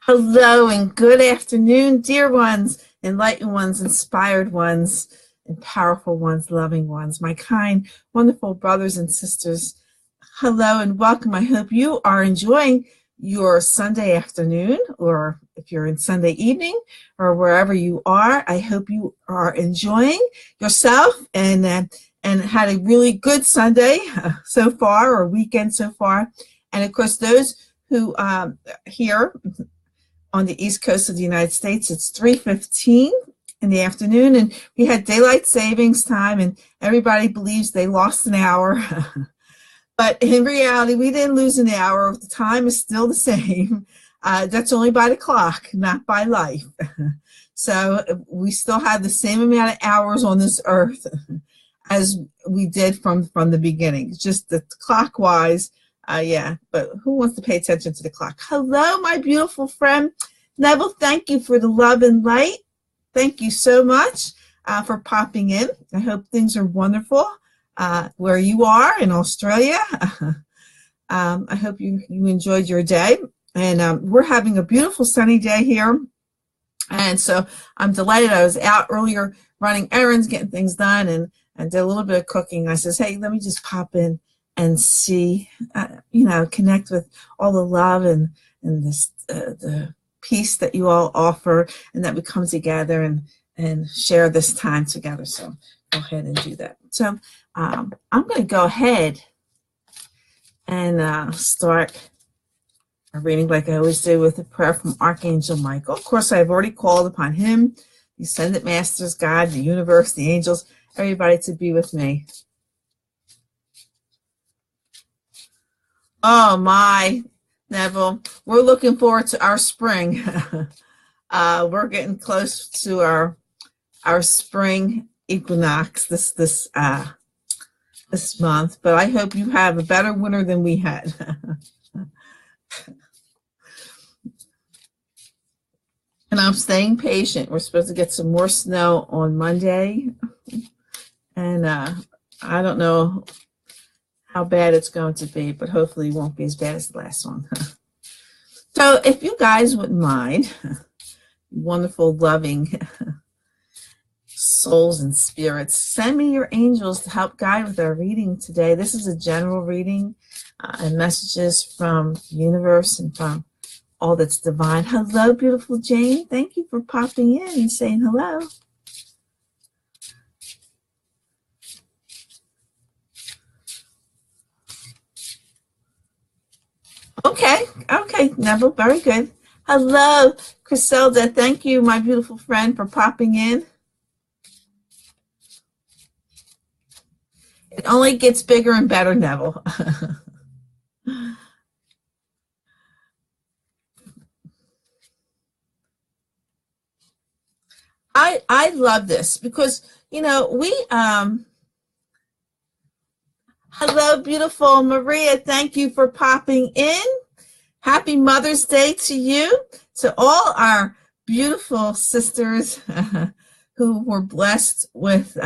Hello and good afternoon, dear ones, enlightened ones, inspired ones, and powerful ones, loving ones, my kind, wonderful brothers and sisters. Hello and welcome. I hope you are enjoying your Sunday afternoon, or if you're in Sunday evening, or wherever you are. I hope you are enjoying yourself and had a really good Sunday so far, or weekend so far. And of course, those who here on the East Coast of the United States, it's 3:15 in the afternoon, and we had daylight savings time, and everybody believes they lost an hour. But in reality, we didn't lose an hour. The time is still the same. That's only by the clock, not by life. So we still have the same amount of hours on this earth as we did from the beginning. Just the clockwise. Yeah, but who wants to pay attention to the clock? Hello, my beautiful friend Neville. Thank you for the love and light. Thank you so much for popping in. I hope things are wonderful where you are in Australia. I hope you enjoyed your day. And we're having a beautiful sunny day here. And so I'm delighted. I was out earlier running errands, getting things done, and did a little bit of cooking. I says, hey, let me just pop in and see, connect with all the love and this, the peace that you all offer, and that we come together and share this time together. So go ahead and do that. So I'm going to go ahead and start a reading like I always do with a prayer from Archangel Michael. Of course, I've already called upon him, the Ascended Masters, God, the universe, the angels, everybody to be with me. Oh my, Neville, we're looking forward to our spring. We're getting close to our spring equinox this month, but I hope you have a better winter than we had. And I'm staying patient. We're supposed to get some more snow on Monday, and I don't know how bad it's going to be, but hopefully it won't be as bad as the last one. So if you guys wouldn't mind, wonderful, loving souls and spirits, send me your angels to help guide with our reading today. This is a general reading and messages from the universe and from all that's divine. Hello, beautiful Jane. Thank you for popping in and saying hello. Okay, Neville, very good. Hello, Griselda. Thank you, my beautiful friend, for popping in. It only gets bigger and better, Neville. I love this because, hello, beautiful Maria. Thank you for popping in. Happy Mother's Day to you, to all our beautiful sisters who were blessed with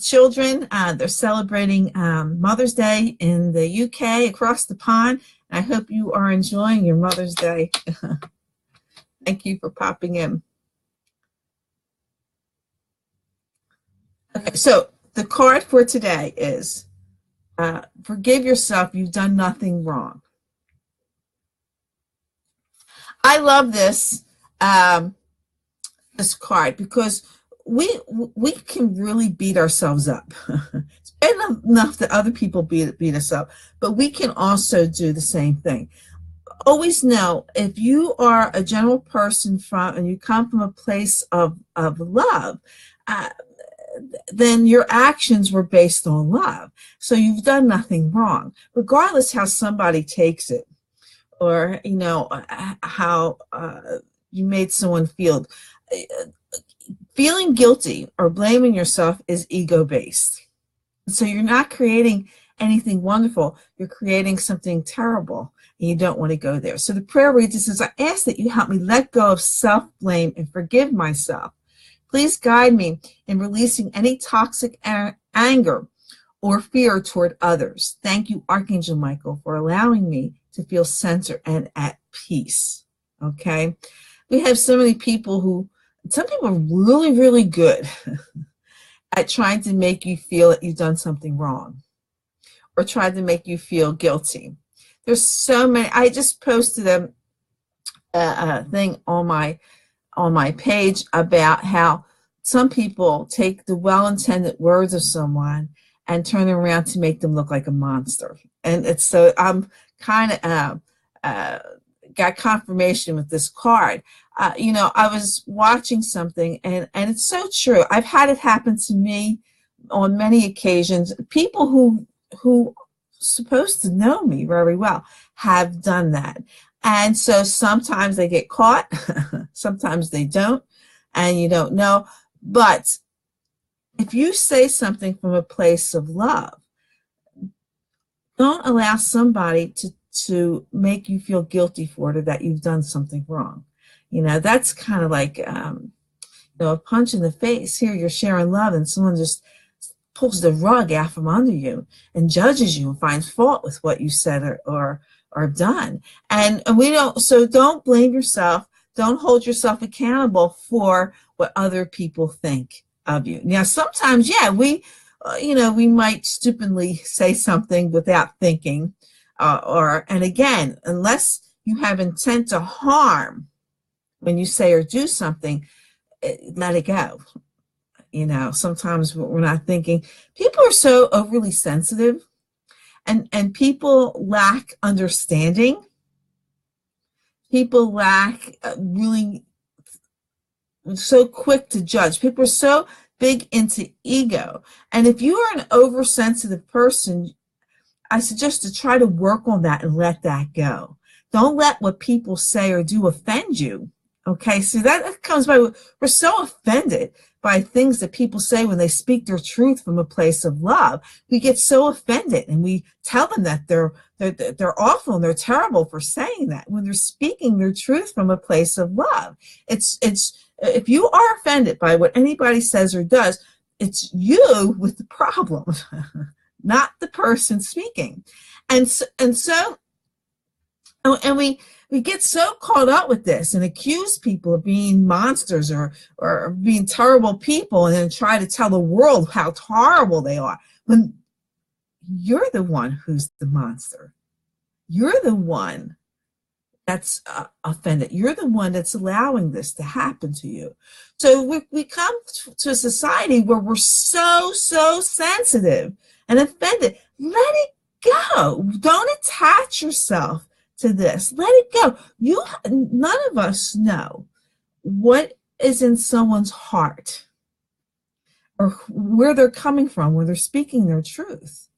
children. They're celebrating Mother's Day in the UK, across the pond. I hope you are enjoying your Mother's Day. Thank you for popping in. Okay, so the card for today is forgive yourself, you've done nothing wrong. I love this this card because we can really beat ourselves up. It's bad enough that other people beat us up, but we can also do the same thing. Always know, if you are a general person and you come from a place of love, then your actions were based on love. So you've done nothing wrong, regardless how somebody takes it, or how you made someone feel. Feeling guilty or blaming yourself is ego-based. So you're not creating anything wonderful. You're creating something terrible, and you don't want to go there. So the prayer reads, it says, I ask that you help me let go of self-blame and forgive myself. Please guide me in releasing any toxic anger or fear toward others. Thank you, Archangel Michael, for allowing me to to feel centered and at peace. Okay? We have so many people some people are really, really good at trying to make you feel that you've done something wrong or try to make you feel guilty. There's so many. I just posted a thing on my page about how some people take the well-intended words of someone and turn around to make them look like a monster. And it's so I'm kind of got confirmation with this card. I was watching something, and it's so true. I've had it happen to me on many occasions. People who supposed to know me very well have done that. And so sometimes they get caught, sometimes they don't, and you don't know. But if you say something from a place of love, don't allow somebody to make you feel guilty for it or that you've done something wrong. That's kind of like, a punch in the face. Here you're sharing love and someone just pulls the rug out from under you and judges you and finds fault with what you said or done. And so don't blame yourself. Don't hold yourself accountable for what other people think of you. Now, sometimes, we might stupidly say something without thinking, and again, unless you have intent to harm when you say or do something, let it go. Sometimes we're not thinking. People are so overly sensitive, and people lack understanding. People lack really so quick to judge. People are so big into ego. And if you are an oversensitive person, I suggest to try to work on that and let that go. Don't let what people say or do offend you. Okay, so that comes by, we're so offended by things that people say when they speak their truth from a place of love. We get so offended and we tell them that they're awful and they're terrible for saying that when they're speaking their truth from a place of love. It's if you are offended by what anybody says or does, it's you with the problem, not the person speaking. And we get so caught up with this and accuse people of being monsters or being terrible people and then try to tell the world how horrible they are when you're the one who's the monster. You're the one that's offended. You're the one that's allowing this to happen to you. So we come to a society where we're so sensitive and offended. Let it go. Don't attach yourself to this. Let it go. None of us know what is in someone's heart or where they're coming from, where they're speaking their truth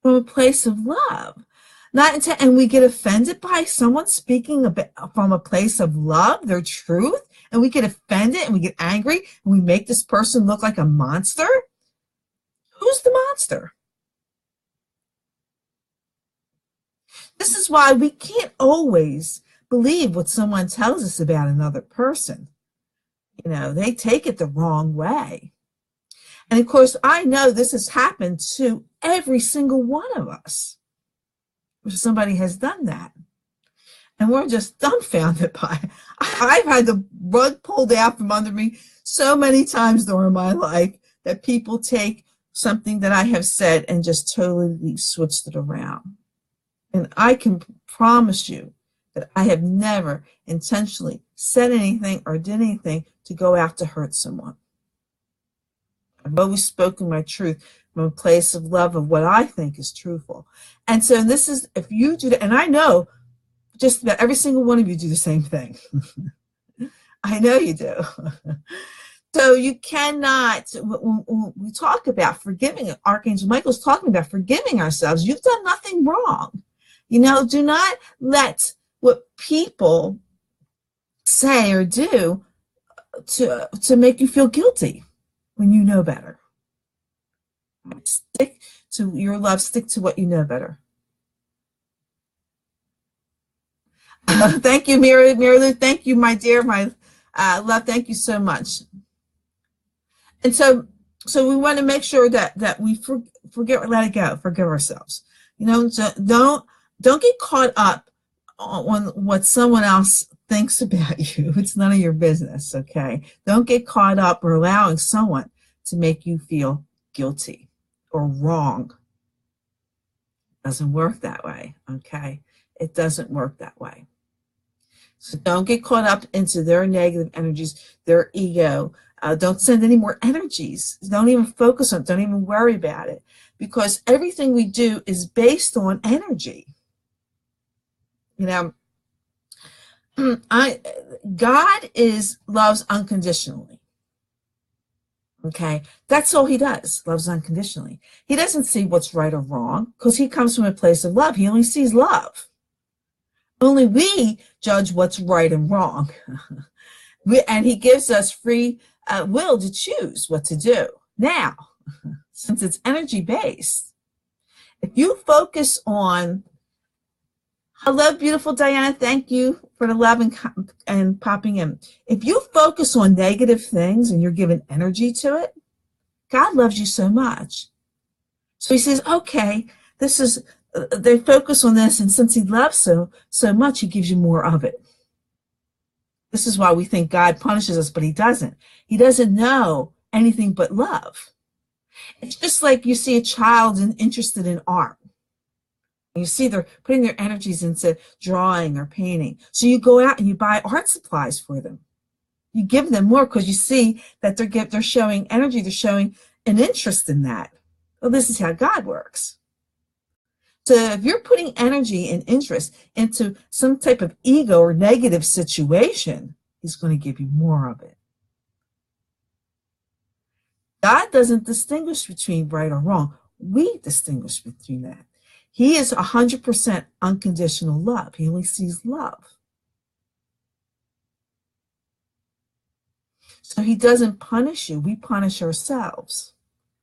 from a place of love. And we get offended by someone speaking from a place of love, their truth, and we get offended and we get angry and we make this person look like a monster. Who's the monster? This is why we can't always believe what someone tells us about another person. They take it the wrong way. And of course, I know this has happened to every single one of us. Somebody has done that. And we're just dumbfounded by it. I've had the rug pulled out from under me so many times during my life that people take something that I have said and just totally switched it around. And I can promise you that I have never intentionally said anything or did anything to go out to hurt someone. I've always spoken my truth from a place of love of what I think is truthful. And so this is, if you do that, and I know just about every single one of you do the same thing. I know you do. So you cannot, when we talk about forgiving, Archangel Michael's talking about forgiving ourselves. You've done nothing wrong. Do not let what people say or do to make you feel guilty when you know better. Stick to your love. Stick to what you know better. Thank you, Mary Lou. Thank you, my dear, my love. Thank you so much. And so we want to make sure that we forget, let it go, forgive ourselves. Don't Don't get caught up on what someone else thinks about you. It's none of your business, okay? Don't get caught up or allowing someone to make you feel guilty or wrong. It doesn't work that way, okay? It doesn't work that way. So don't get caught up into their negative energies, their ego. Don't send any more energies. Don't even focus on it. Don't even worry about it, because everything we do is based on energy. You know, God loves unconditionally. Okay, that's all he does, loves unconditionally. He doesn't see what's right or wrong because he comes from a place of love. He only sees love. Only we judge what's right and wrong. And he gives us free will to choose what to do. Now, since it's energy based, if you focus on, hello, beautiful Diana, thank you for the love and popping in. If you focus on negative things and you're giving energy to it, God loves you so much. So he says, okay, this is, they focus on this, and since he loves so much, he gives you more of it. This is why we think God punishes us, but he doesn't. He doesn't know anything but love. It's just like you see a child interested in art. You see they're putting their energies into drawing or painting. So you go out and you buy art supplies for them. You give them more because you see that they're showing energy. They're showing an interest in that. Well, this is how God works. So if you're putting energy and interest into some type of ego or negative situation, he's going to give you more of it. God doesn't distinguish between right or wrong. We distinguish between that. He is 100% unconditional love. He only sees love. So he doesn't punish you. We punish ourselves.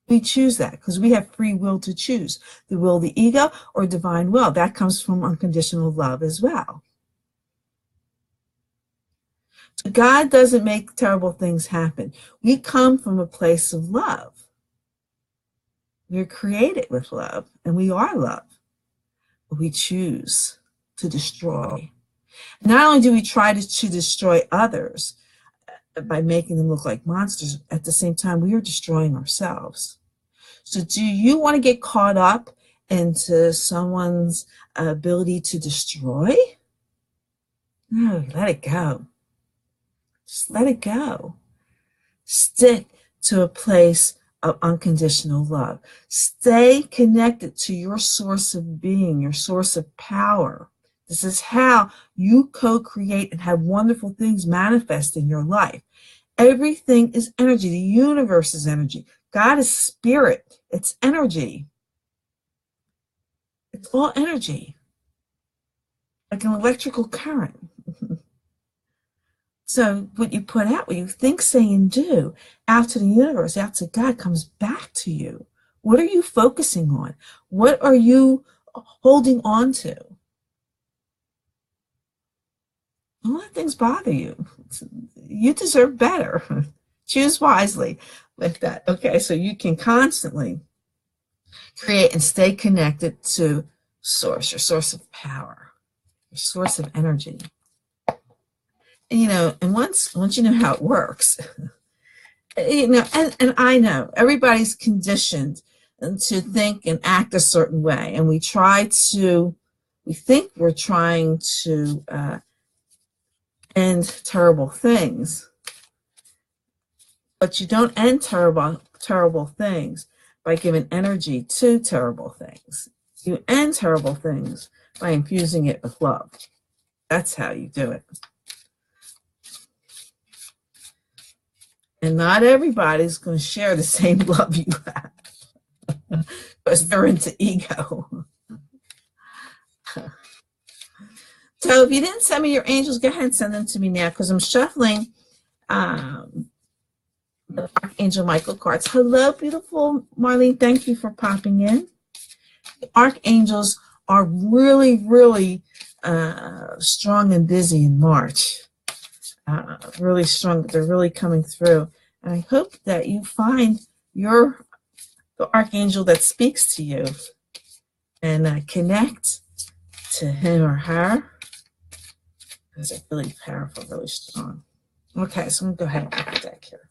We choose that because we have free will to choose the will of the ego or divine will. That comes from unconditional love as well. So God doesn't make terrible things happen. We come from a place of love. We're created with love, and we are love. But we choose to destroy. Not only do we try to destroy others by making them look like monsters, at the same time, we are destroying ourselves. So do you want to get caught up into someone's ability to destroy? No, let it go. Just let it go. Stick to a place of unconditional love. Stay connected to your source of being, your source of power. This is how you co-create and have wonderful things manifest in your life. Everything is energy. The universe is energy. God is spirit. It's energy. It's all energy. Like an electrical current. So what you put out, what you think, say, and do out to the universe, out to God, comes back to you. What are you focusing on? What are you holding on to? Don't let things bother you. You deserve better. Choose wisely with that. Okay, so you can constantly create and stay connected to source, your source of power, your source of energy. And, and once you know how it works, and I know everybody's conditioned to think and act a certain way, and we think we're trying to end terrible things, but you don't end terrible things by giving energy to terrible things. You end terrible things by infusing it with love. That's how you do it. And not everybody's going to share the same love you have because they're into ego. So if you didn't send me your angels, go ahead and send them to me now because I'm shuffling the Archangel Michael cards. Hello, beautiful Marlene. Thank you for popping in. The Archangels are really, really strong and busy in March. Really strong. They're really coming through. And I hope that you find the Archangel that speaks to you and connect to him or her. Those are really powerful, really strong. Okay, so I'm going to go ahead and pick the deck here.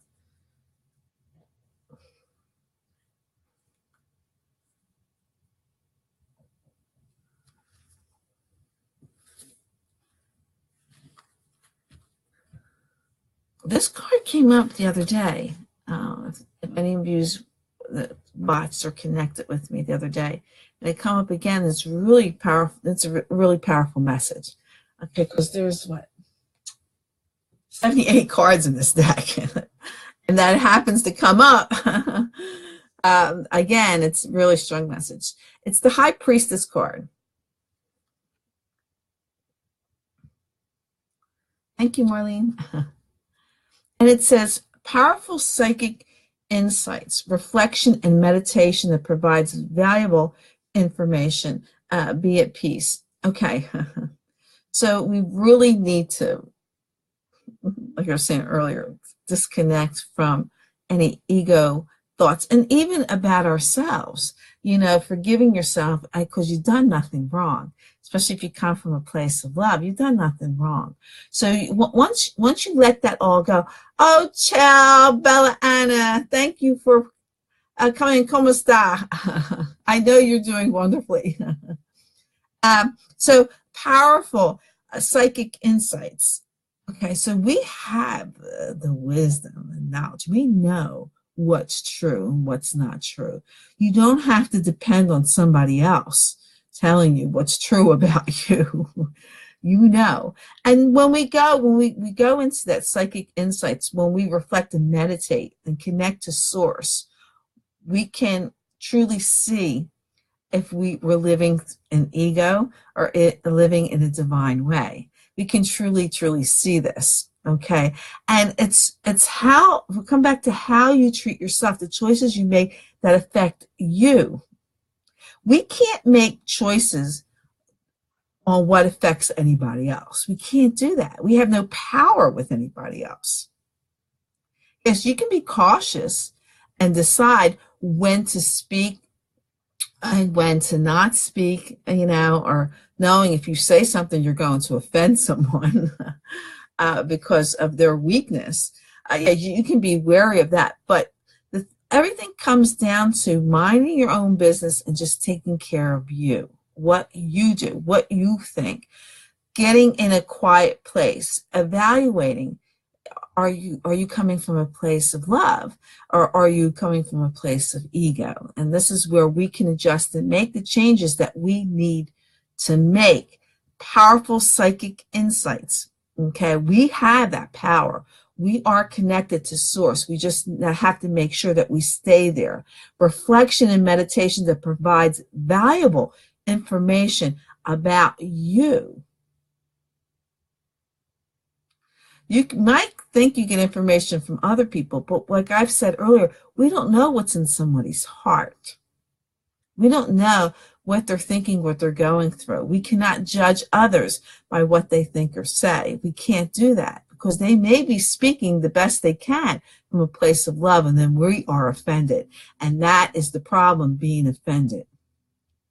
This card came up the other day. If any of you watched or connected with me the other day, and it come up again, it's really powerful. It's a really powerful message. Okay, because there's 78 cards in this deck, and that happens to come up. Again, it's a really strong message. It's the High Priestess card. Thank you, Marlene. And it says, powerful psychic insights, reflection, and meditation that provides valuable information. Be at peace. Okay. So we really need to, like I was saying earlier, disconnect from any ego thoughts, and even about ourselves, forgiving yourself because you've done nothing wrong, especially if you come from a place of love. You've done nothing wrong. So once you let that all go, oh, ciao, Bella Anna, thank you for coming. ¿Cómo está? I know you're doing wonderfully. So powerful psychic insights. Okay, so we have the wisdom and knowledge. We know what's true and what's not true. You don't have to depend on somebody else telling you what's true about you. You know. And when we go into that psychic insights, when we reflect and meditate and connect to source, we can truly see if we were living in ego or living in a divine way. We can truly, truly see this. Okay. And it's how, we'll come back to how you treat yourself, the choices you make that affect you. We can't make choices on what affects anybody else. We can't do that. We have no power with anybody else. Yes, you can be cautious and decide when to speak and when to not speak, or knowing if you say something, you're going to offend someone. Because of their weakness. You can be wary of that, but everything comes down to minding your own business and just taking care of you, what you do, what you think, getting in a quiet place, evaluating, are you coming from a place of love, or are you coming from a place of ego? And this is where we can adjust and make the changes that we need to make. Powerful psychic insights. Okay, we have that power. We are connected to source. We just have to make sure that we stay there. Reflection and meditation that provides valuable information about you. You might think you get information from other people, but like I've said earlier, we don't know what's in somebody's heart. We don't know what they're thinking, what they're going through. We cannot judge others by what they think or say. We can't do that because they may be speaking the best they can from a place of love, and then we are offended. And that is the problem, being offended.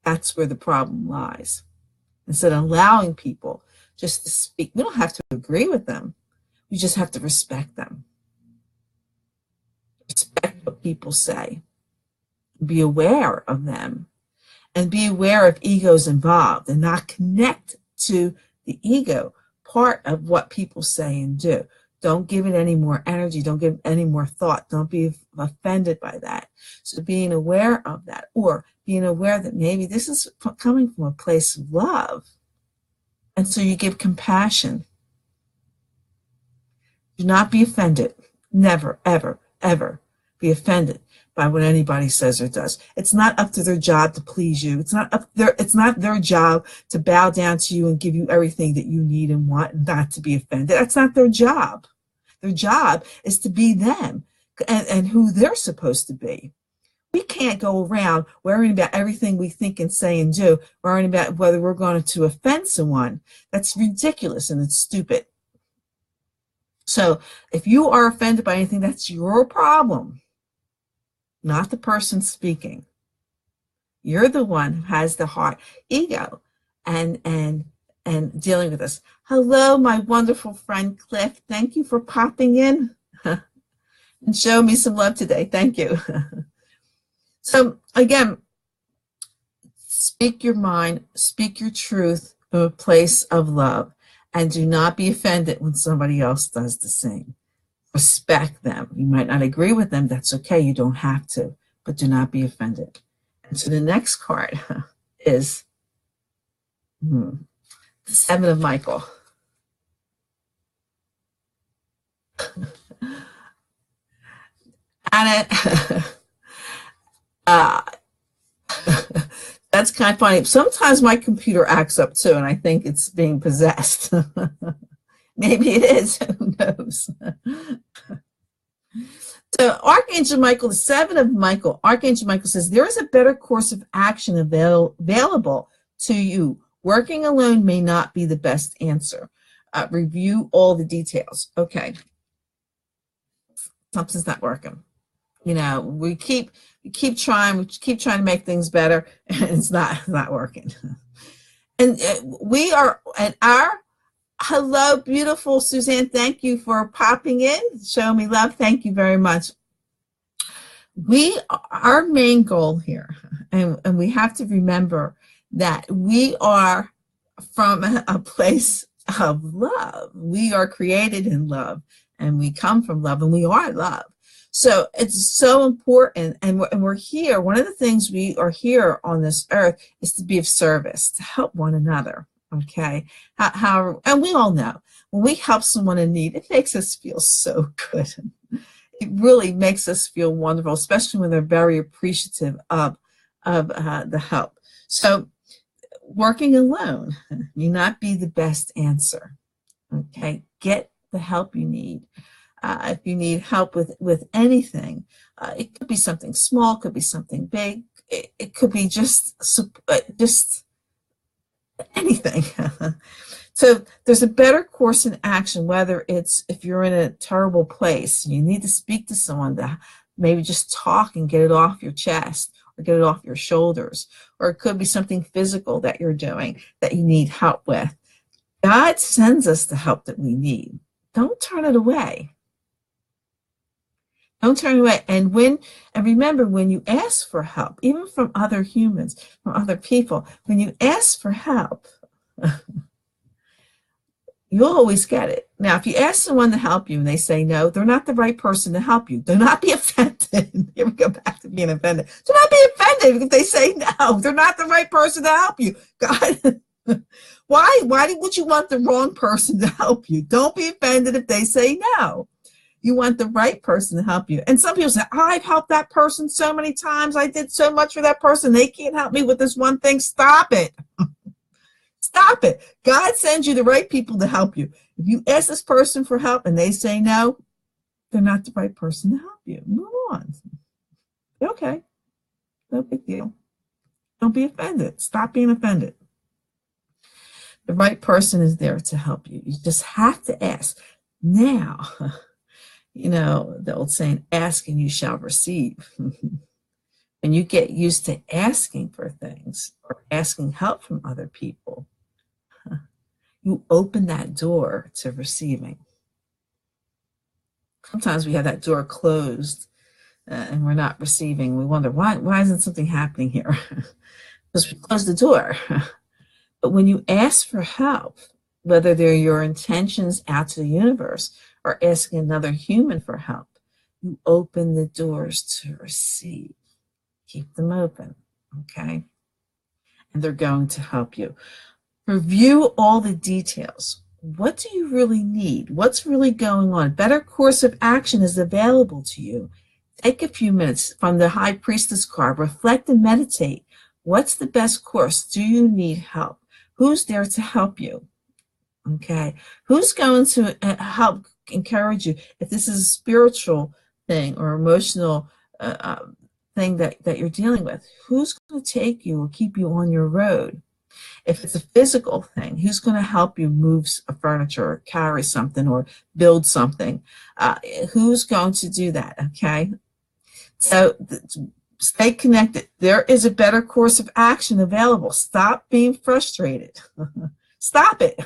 That's where the problem lies. Instead of allowing people just to speak, we don't have to agree with them. We just have to respect them. Respect what people say. Be aware of them. And be aware if ego's involved and not connect to the ego part of what people say and do. Don't give it any more energy. Don't give it any more thought. Don't be offended by that. So being aware of that, or being aware that maybe this is coming from a place of love. And so you give compassion. Do not be offended. Never, ever, ever be offended by what anybody says or does. It's not up to their job to please you. It's not their job to bow down to you and give you everything that you need and want, and not to be offended. That's not their job. Their job is to be them and who they're supposed to be. We can't go around worrying about everything we think and say and do, worrying about whether we're going to offend someone. That's ridiculous and it's stupid. So if you are offended by anything, that's your problem. Not the person speaking. You're the one who has the heart. Ego and dealing with this. Hello, my wonderful friend Cliff. Thank you for popping in and showing me some love today. Thank you. So again, speak your mind, speak your truth from a place of love, and do not be offended when somebody else does the same. Respect them. You might not agree with them. That's okay. You don't have to, but do not be offended. And so the next card is the Seven of Michael. And that's kind of funny. Sometimes my computer acts up too, and I think it's being possessed. Maybe it is. Who knows? So Archangel Michael, the Seven of Michael, Archangel Michael says, there is a better course of action available to you. Working alone may not be the best answer. Review all the details. Okay. Something's not working. You know, we keep trying to make things better, and it's not working. And we are at our hello, beautiful Suzanne. Thank you for popping in, showing me love. Thank you very much. Our main goal here, and we have to remember that we are from a place of love. We are created in love, and we come from love, and we are love. So it's so important, and we're here. One of the things we are here on this earth is to be of service, to help one another. Okay, and we all know when we help someone in need, it makes us feel so good. It really makes us feel wonderful, especially when they're very appreciative of the help. So working alone may not be the best answer. Okay, get the help you need. If you need help with anything, it could be something small, could be something big. It could be just anything. So there's a better course in action, whether it's if you're in a terrible place, you need to speak to someone to maybe just talk and get it off your chest or get it off your shoulders, or it could be something physical that you're doing that you need help with. God sends us the help that we need. Don't turn it away. Don't turn away. And remember, when you ask for help, even from other humans, from other people, when you ask for help, you'll always get it. Now, if you ask someone to help you and they say no, they're not the right person to help you. Do not be offended. Here we go back to being offended. Do not be offended if they say no. They're not the right person to help you. God, why would you want the wrong person to help you? Don't be offended if they say no. You want the right person to help you. And some people say, I've helped that person so many times. I did so much for that person. They can't help me with this one thing. Stop it. Stop it. God sends you the right people to help you. If you ask this person for help and they say no, they're not the right person to help you. Move on. Okay. No big deal. Don't be offended. Stop being offended. The right person is there to help you. You just have to ask. Now, you know, the old saying, ask and you shall receive. When you get used to asking for things or asking help from other people, you open that door to receiving. Sometimes we have that door closed and we're not receiving. We wonder, why isn't something happening here? Because we closed the door. But when you ask for help, whether they're your intentions out to the universe or asking another human for help, you open the doors to receive. Keep them open, okay? And they're going to help you. Review all the details. What do you really need? What's really going on? Better course of action is available to you. Take a few minutes from the High Priestess card. Reflect and meditate. What's the best course? Do you need help? Who's there to help you? Okay. Who's going to help encourage you? If this is a spiritual thing or emotional thing that you're dealing with, who's going to take you or keep you on your road? If it's a physical thing, who's going to help you move a furniture or carry something or build something? Who's going to do that? Okay. So Stay connected. There is a better course of action available. Stop being frustrated. Stop it.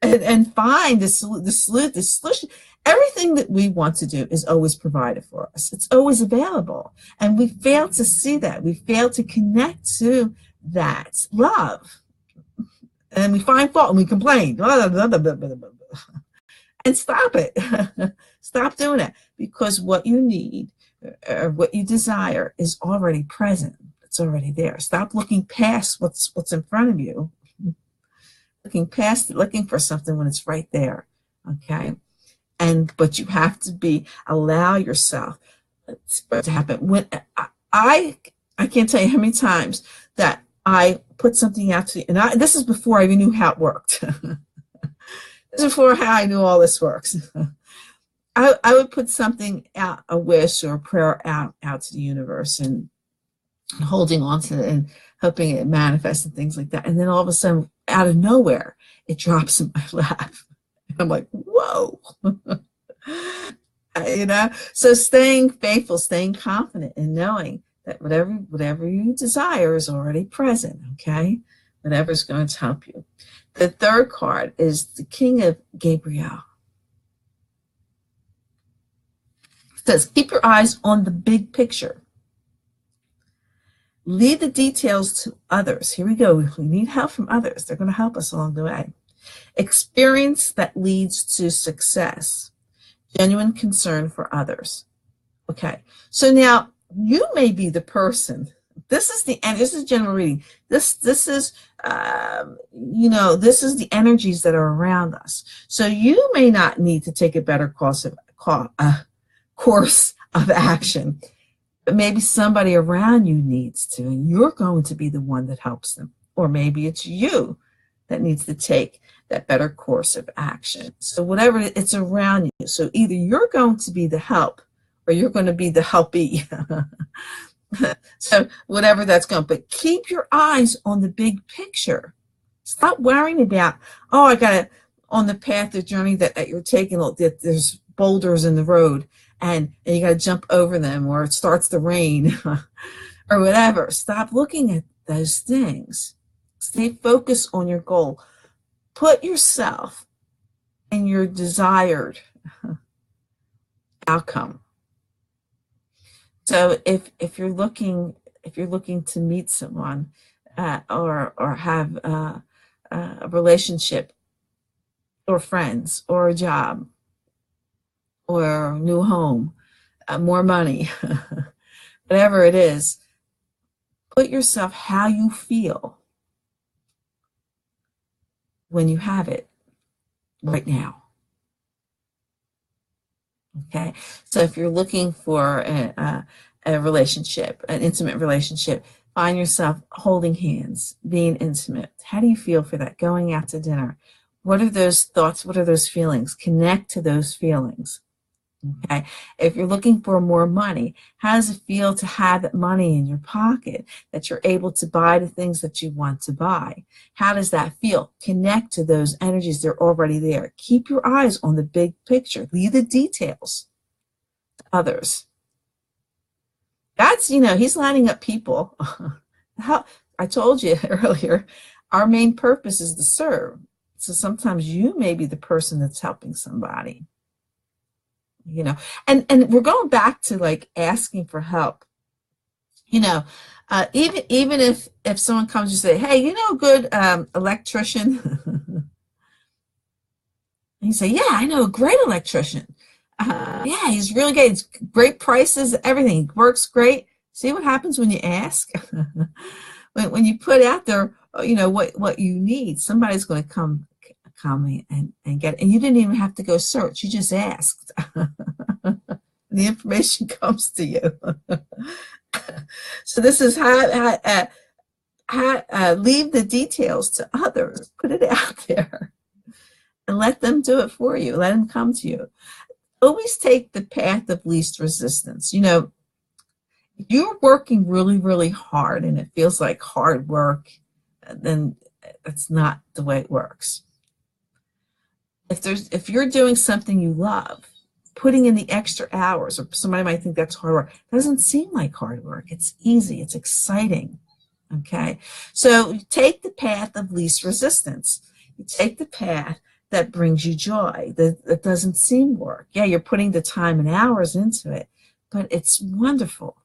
and find the solution. Everything that we want to do is always provided for us. It's always available. And we fail to see that. We fail to connect to that love. And we find fault and we complain. And stop it. Stop doing that. Because what you need or what you desire is already present. It's already there. Stop looking past what's in front of you. Looking past it, looking for something when it's right there. Okay? But you have to allow yourself for it to happen. When I can't tell you how many times that I put something out to you, and this is before I even knew how it worked. This is before how I knew all this works. I would put something out, a wish or a prayer out to the universe, and holding on to it and hoping it manifests and things like that. And then all of a sudden, out of nowhere, it drops in my lap. And I'm like, whoa. So staying faithful, staying confident, and knowing that whatever you desire is already present, okay? Whatever's going to help you. The third card is the King of Gabriel. It says, keep your eyes on the big picture. Leave the details to others. Here we go. We need help from others. They're going to help us along the way. Experience that leads to success. Genuine concern for others. Okay. So now you may be the person. This is general reading. This is this is the energies that are around us. So you may not need to take a better course of action, but maybe somebody around you needs to, and you're going to be the one that helps them. Or maybe it's you that needs to take that better course of action. So whatever, it's around you. So either you're going to be the help or you're going to be the helpee. So whatever that's going, but keep your eyes on the big picture. Stop worrying about, I got to, on the path, the journey that you're taking, there's boulders in the road and you got to jump over them, or it starts to rain or whatever. Stop looking at those things. Stay focused on your goal. Put yourself in your desired outcome. So if you're looking to meet someone or have a relationship or friends or a job or a new home, more money, whatever it is, put yourself how you feel when you have it right now. Okay, so if you're looking for a relationship, an intimate relationship, find yourself holding hands, being intimate. How do you feel for that? Going out to dinner. What are those thoughts? What are those feelings? Connect to those feelings. Okay, if you're looking for more money, how does it feel to have that money in your pocket, that you're able to buy the things that you want to buy? How does that feel? Connect to those energies. They're already there. Keep your eyes on the big picture. Leave the details to others. That's, he's lining up people. I told you earlier, our main purpose is to serve. So sometimes you may be the person that's helping somebody. And we're going back to like asking for help. Even if someone comes and say, hey, a good electrician. And you say, yeah, I know a great electrician. Yeah, he's really good. It's great prices, everything. He works great. See what happens when you ask? when you put out there, what you need, somebody's going to come and get it. And you didn't even have to go search. You just asked. The information comes to you. So this is how leave the details to others. Put it out there and let them do it for you. Let them come to you. Always take the path of least resistance. If you're working really, really hard and it feels like hard work, then that's not the way it works. If you're doing something you love, putting in the extra hours, or somebody might think that's hard work. It doesn't seem like hard work. It's easy. It's exciting. Okay. So you take the path of least resistance. You take the path that brings you joy, that doesn't seem work. Yeah, you're putting the time and hours into it, but it's wonderful.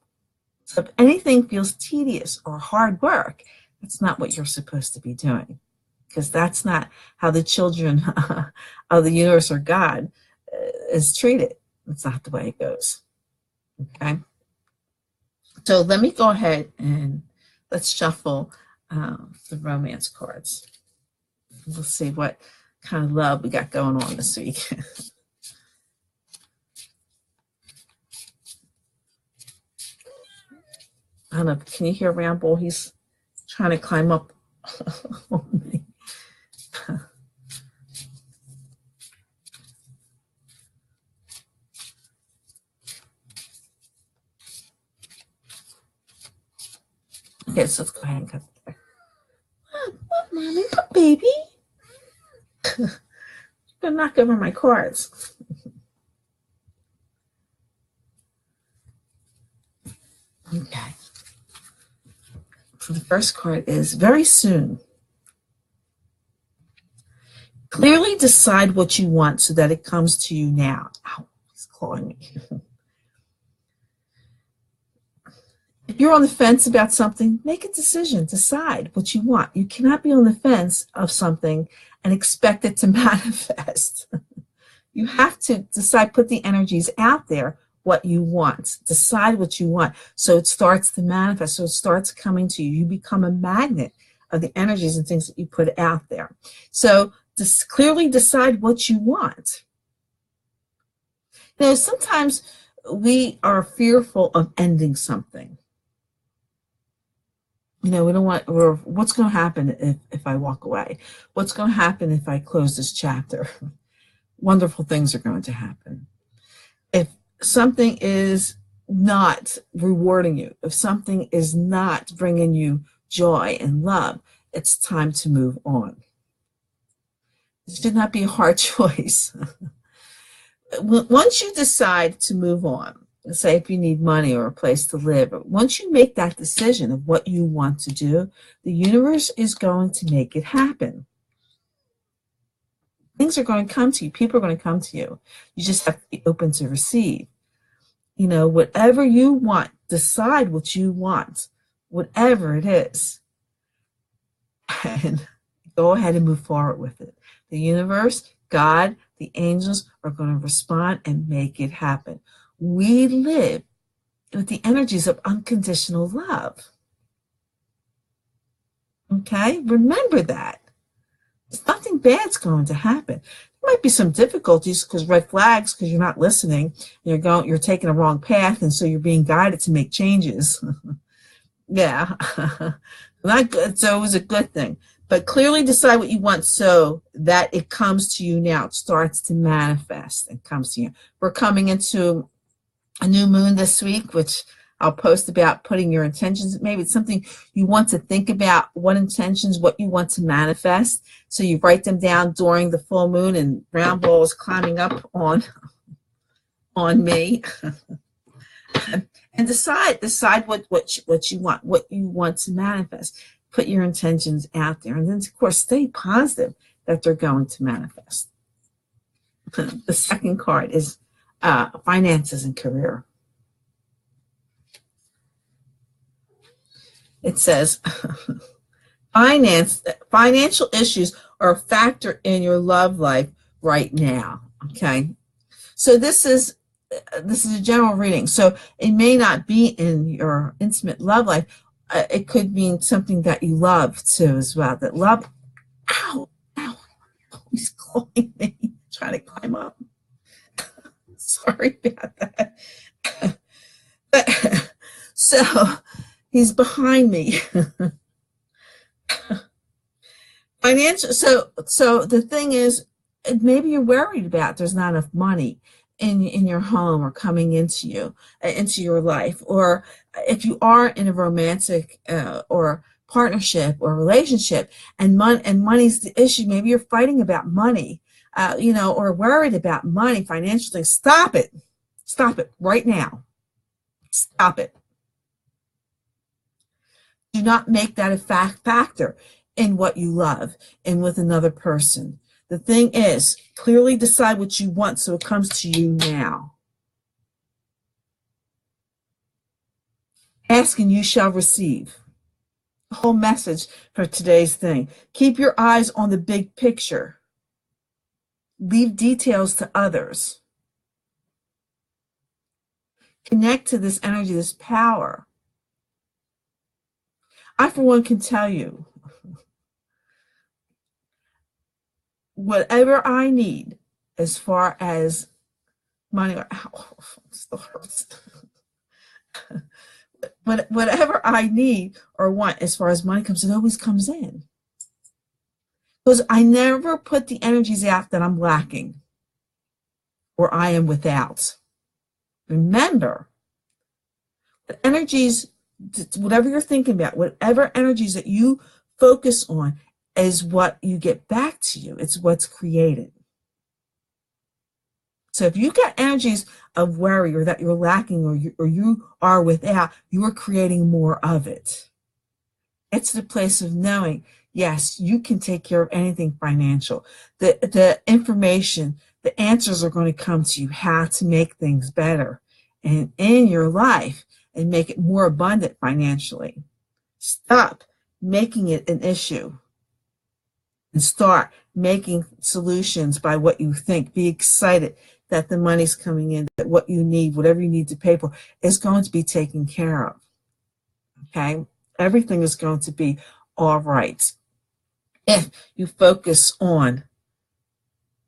So if anything feels tedious or hard work, that's not what you're supposed to be doing, because that's not how the children of the universe or God is treated. That's not the way it goes. Okay. So let me go ahead and let's shuffle the romance cards. We'll see what kind of love we got going on this week. I don't know, can you hear Ramble? He's trying to climb up on me. Okay, so let's go ahead and cut it there. What, mommy? What, baby? You're gonna knock over my cards. Okay. So the first card is very soon. Clearly decide what you want so that it comes to you now. Ow, he's clawing me. If you're on the fence about something, make a decision. Decide what you want. You cannot be on the fence of something and expect it to manifest. You have to decide, put the energies out there, what you want. Decide what you want. So it starts to manifest. So it starts coming to you. You become a magnet of the energies and things that you put out there. So just clearly decide what you want. You know, sometimes we are fearful of ending something. You know, we don't want, or what's going to happen if I walk away? What's going to happen if I close this chapter? Wonderful things are going to happen. If something is not rewarding you, if something is not bringing you joy and love, it's time to move on. It should not be a hard choice. Once you decide to move on, say if you need money or a place to live, once you make that decision of what you want to do, the universe is going to make it happen. Things are going to come to you. People are going to come to you. You just have to be open to receive. You know, whatever you want, decide what you want, whatever it is, and go ahead and move forward with it. The universe, God, the angels are going to respond and make it happen. We live with the energies of unconditional love. Okay? Remember that. There's nothing bad's going to happen. There might be some difficulties because red flags, because you're not listening. You're taking a wrong path, and so you're being guided to make changes. Yeah. Not good. It's always a good thing. But clearly decide what you want so that it comes to you now. It starts to manifest and comes to you. We're coming into a new moon this week, which I'll post about putting your intentions. Maybe it's something you want to think about, what intentions, what you want to manifest. So you write them down during the full moon, and Brown Ball is climbing up on me. And decide what you want to manifest. Put your intentions out there, and then of course stay positive that they're going to manifest. The second card is finances and career. It says financial issues are a factor in your love life right now. Okay, so this is a general reading, so it may not be in your intimate love life. It could mean something that you love too as well. That love, ow, he's clawing me, trying to climb up. Sorry about that. So he's behind me. Financial. So the thing is, maybe you're worried about there's not enough money in your home or coming into your life, or if you are in a romantic or partnership or relationship and money's the issue, maybe you're fighting about money. or worried about money, financial things, stop it. Stop it right now. Stop it. Do not make that a factor in what you love and with another person. The thing is, clearly decide what you want so it comes to you now. Ask and you shall receive. The whole message for today's thing. Keep your eyes on the big picture. Leave details to others. Connect to this energy, this power. I, for one, can tell you, whatever I need as far as money, still hurts. But whatever I need or want as far as money comes, it always comes in. Because I never put the energies out that I'm lacking or I am without. Remember, the energies, whatever you're thinking about, whatever energies that you focus on is what you get back to you. It's what's created. So if you got energies of worry or that you're lacking or you are without, you are creating more of it. It's the place of knowing, yes, you can take care of anything financial. The information, the answers are going to come to you how to make things better and in your life and make it more abundant financially. Stop making it an issue and start making solutions by what you think. Be excited that the money's coming in, that what you need, whatever you need to pay for, is going to be taken care of. Okay? Everything is going to be all right if you focus on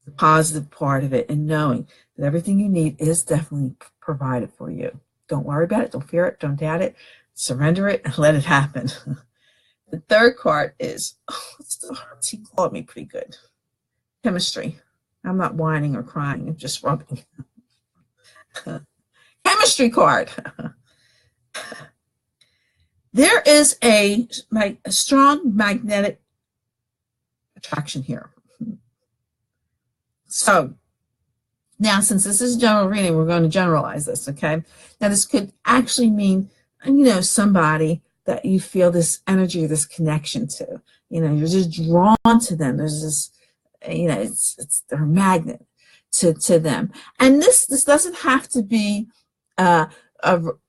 the positive part of it and knowing that everything you need is definitely provided for you. Don't worry about it. Don't fear it. Don't doubt it. Surrender it and let it happen. The third card is, it still hurts. He clawed me pretty good. Chemistry. I'm not whining or crying. I'm just rubbing. Chemistry card. There is a strong magnetic attraction here. So now, since this is general reading, we're going to generalize this, okay? Now, this could actually mean, somebody that you feel this energy, this connection to. You're just drawn to them. There's this, they're a magnet to them. And this doesn't have to be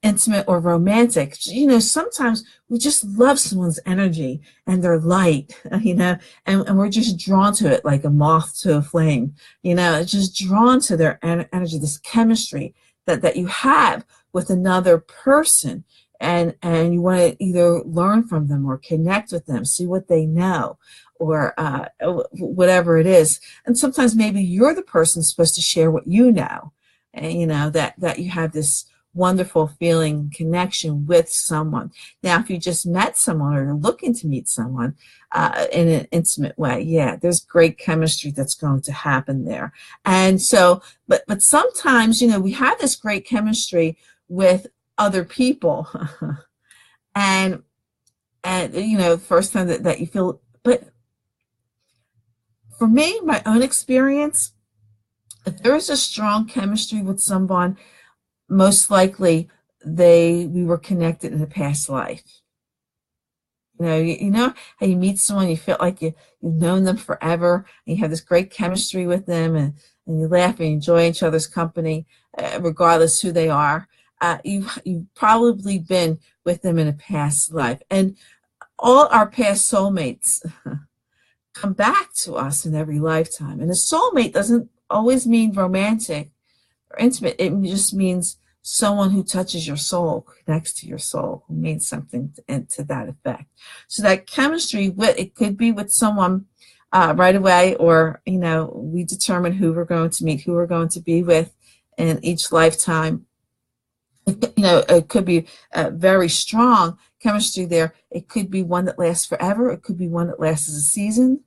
intimate or romantic. Sometimes we just love someone's energy and their light, and we're just drawn to it like a moth to a flame, just drawn to their energy, this chemistry that you have with another person. And you want to either learn from them or connect with them, see what they know, or whatever it is. And sometimes maybe you're the person supposed to share what you know, and that you have this wonderful feeling connection with someone. Now, if you just met someone or you're looking to meet someone in an intimate way, yeah, there's great chemistry that's going to happen there. And so, but sometimes, we have this great chemistry with other people and first time that you feel, but for me, my own experience, if there is a strong chemistry with someone, most likely we were connected in a past life. You know how you meet someone, you feel like you've known them forever, and you have this great chemistry with them, and you laugh and you enjoy each other's company, regardless who they are. You've probably been with them in a past life. And all our past soulmates come back to us in every lifetime. And a soulmate doesn't always mean romantic or intimate. It just means someone who touches your soul, connects to your soul, who means something to that effect. So that chemistry, it could be with someone right away, or, we determine who we're going to meet, who we're going to be with in each lifetime. It could be a very strong chemistry there. It could be one that lasts forever. It could be one that lasts as a season.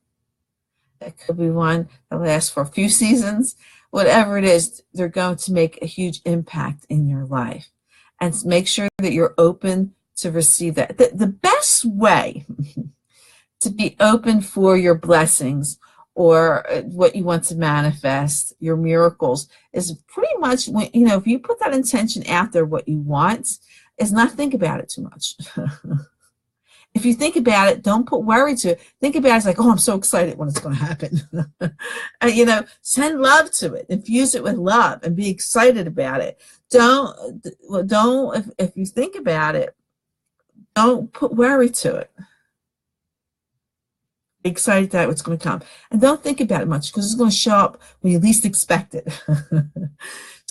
It could be one that lasts for a few seasons. Whatever it is, they're going to make a huge impact in your life. And make sure that you're open to receive that. The best way to be open for your blessings or what you want to manifest, your miracles, is pretty much when, you know, if you put that intention out there, what you want, is not think about it too much. If you think about it, don't put worry to it. Think about it as like, oh, I'm so excited when it's going to happen. And, you know, send love to it. Infuse it with love and be excited about it. If you think about it, don't put worry to it. Be excited that it's going to come. And don't think about it much because it's going to show up when you least expect it.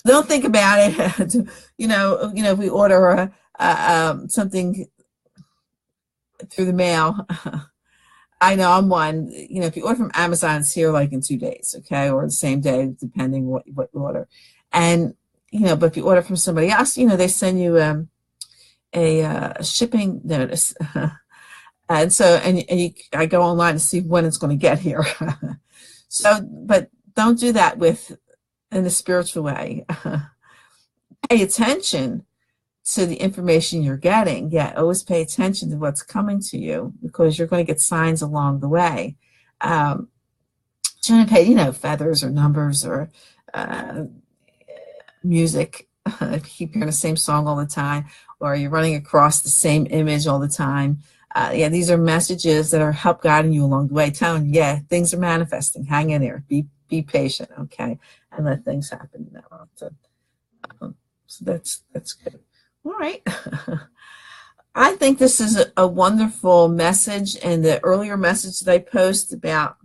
Don't think about it. You know, if we order something through the mail, I know I'm one, you know, if you order from Amazon, it's here like in 2 days, okay, or the same day, depending what you order. And, you know, but if you order from somebody else, you know, they send you a shipping notice. And so, I go online to see when it's going to get here. So, but don't do that in a spiritual way. Pay attention to the information you're getting. Yeah, always pay attention to what's coming to you because you're going to get signs along the way. Shouldn't pay, you know, feathers or numbers or music. If you keep hearing the same song all the time, or you're running across the same image all the time. Yeah, these are messages that are help guiding you along the way, telling you, yeah, things are manifesting. Hang in there. Be patient, okay, and let things happen. So that's good. All right. I think this is a wonderful message, and the earlier message that I posted about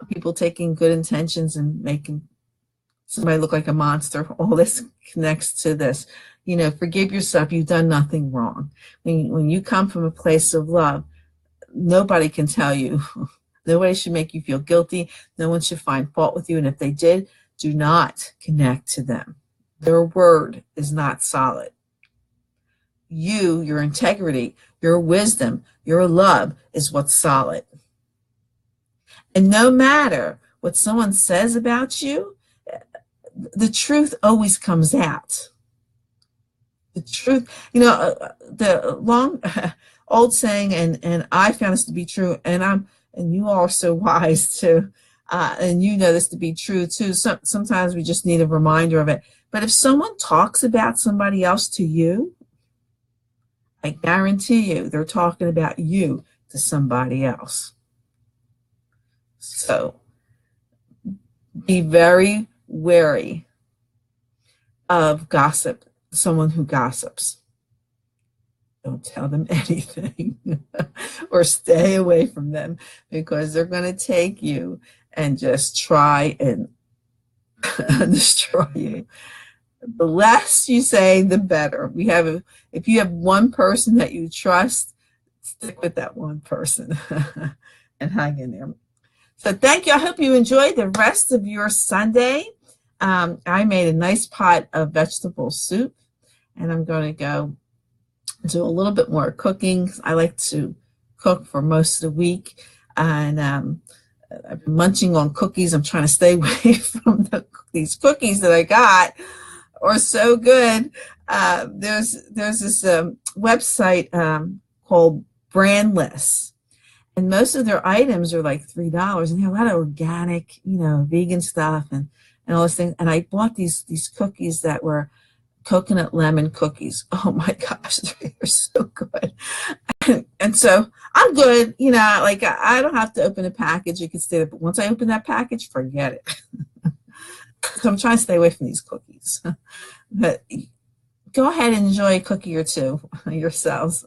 people taking good intentions and making somebody look like a monster, all this connects to this. You know, forgive yourself. You've done nothing wrong. When you come from a place of love, nobody can tell you. Nobody should make you feel guilty. No one should find fault with you. And if they did, do not connect to them. Their word is not solid. Your integrity, your wisdom, your love is what's solid. And no matter what someone says about you, the truth always comes out. The truth, you know, the long old saying, and I found this to be true, and you all are so wise too, and you know this to be true too. Sometimes we just need a reminder of it. But if someone talks about somebody else to you, I guarantee you they're talking about you to somebody else. So be very wary of gossip, someone who gossips. Don't tell them anything or stay away from them because they're going to take you and just try and destroy you. The less you say, the better. If you have one person that you trust, stick with that one person and hang in there. So thank you. I hope you enjoyed the rest of your Sunday. I made a nice pot of vegetable soup, and I'm going to go do a little bit more cooking. I like to cook for most of the week, and I've been munching on cookies. I'm trying to stay away from these cookies that I got. Are so good. There's this website called Brandless, and most of their items are like $3, and they have a lot of organic, you know, vegan stuff and all those things. And I bought these cookies that were coconut lemon cookies. Oh my gosh, they're so good. And so I'm good, you know, like I don't have to open a package. You can stay there, but once I open that package, forget it. So I'm trying to stay away from these cookies. But go ahead and enjoy a cookie or two yourselves.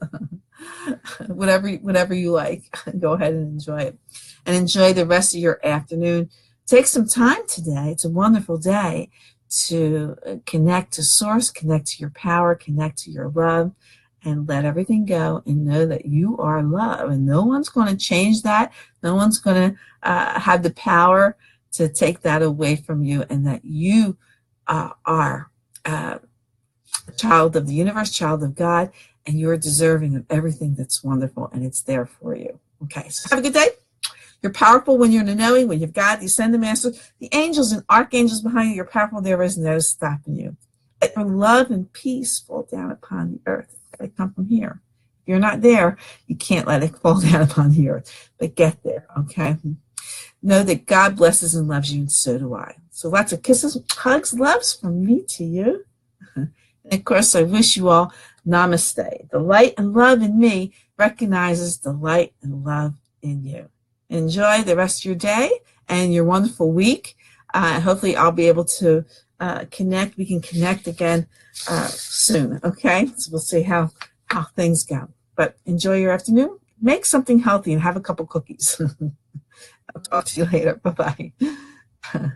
Whatever you like, go ahead and enjoy it. And enjoy the rest of your afternoon. Take some time today. It's a wonderful day to connect to Source, connect to your power, connect to your love, and let everything go and know that you are love. And no one's going to change that. No one's going to have the power to take that away from you, and that you are a child of the universe, child of God, and you're deserving of everything that's wonderful, and it's there for you. Okay, so have a good day. You're powerful when you're in the knowing, when you've got the ascended masters, the angels and archangels behind you. You're powerful. There is no stopping you. Let your love and peace fall down upon the earth. They come from here. If you're not there, you can't let it fall down upon the earth, but get there, okay? Know that God blesses and loves you, and so do I. So lots of kisses, hugs, loves from me to you. And of course, I wish you all namaste. The light and love in me recognizes the light and love in you. Enjoy the rest of your day and your wonderful week. Hopefully I'll be able to connect. We can connect again soon, okay? So we'll see how things go. But enjoy your afternoon. Make something healthy and have a couple cookies. I'll talk to you later. Bye-bye.